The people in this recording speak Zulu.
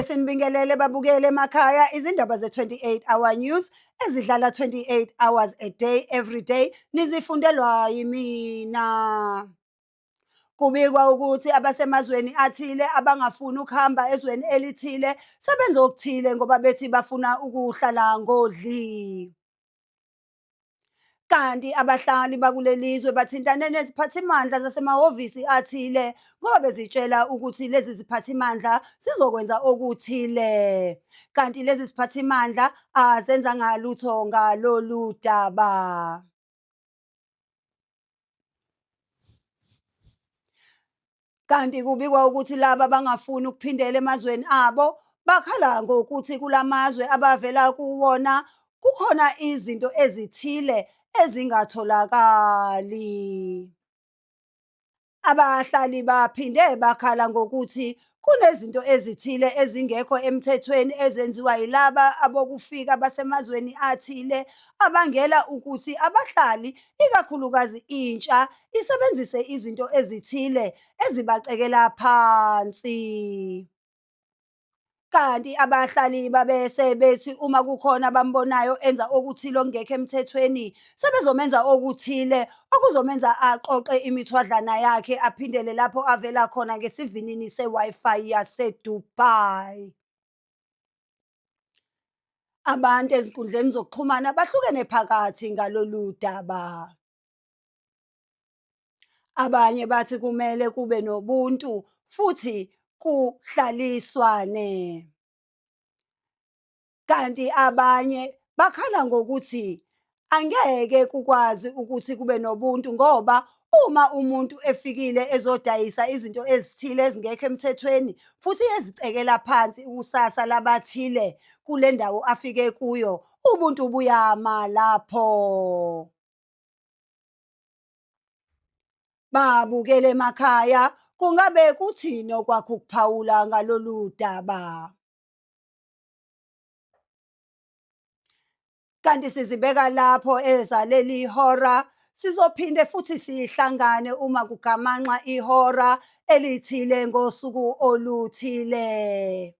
sinibingelele babukele emakhaya izindaba ze-28 hour news ezidlala 28 hours a day every day nizifundelwa yimina. Kubikwa ukuthi abasemazweni athile abangafuni ukuhamba ezweni elithile sebenza okuthile ngoba bethi bafuna ukuhlala ngodli. Kanti abahlali bakuleli zwe bathintane neziphathimandla zasemahhovisi athile ngoba bezitshela ukuthi lezi ziphathimandla zizokwenza okuthile. Kanti lezi ziphathimandla azenzanga lutho ngalolu daba. Kanti kubikwa ukuthi laba abangafuni ukuphindela emazweni abo bakhala ngokuthi kulamazwe abavela kuwona kukhona izinto ezithile ezingatholakali. Abahlali baphinde bakhala ngokuthi kunezinto ezithile ezingekho emthethweni ezenziwa yilaba abokufika basemazweni athile abangela ukuthi abahlali ikakhulukazi intsha isebenzise izinto ezithile ezibacekela phansi. Kanti abahlali babese bethi uma kukhona abambonayo enza okuthile okungekho emthethweni sebezomenza okuthile okuzomenza aqoqe imithwadlana yakhe aphindele lapho avela khona ngesivinini se-Wi-Fi yase-Dubai. Abantu ezinkundleni zokuxhumana bahlukene phakathi ngalolu daba. Abanye bathi kumele kube nobuntu futhi kuhlaliswane. Kanti abanye bakhala ngokuthi angeke kukwazi ukuthi kube nobuntu ngoba uma umuntu efikile ezodayisa izinto ezithile ezingekho emthethweni futhi ezicekela phansi ikusasa labathile kule ndawo afike kuyo, ubuntu buyama lapho. Babukele emakhaya, kungabe kuthini okwakho ukuphawula ngalolu daba? Kanti sizibeka lapho ezaleli hora, sizophinde futhi sihlangane uma kugamanxa ihora elithile ngosuku oluthile.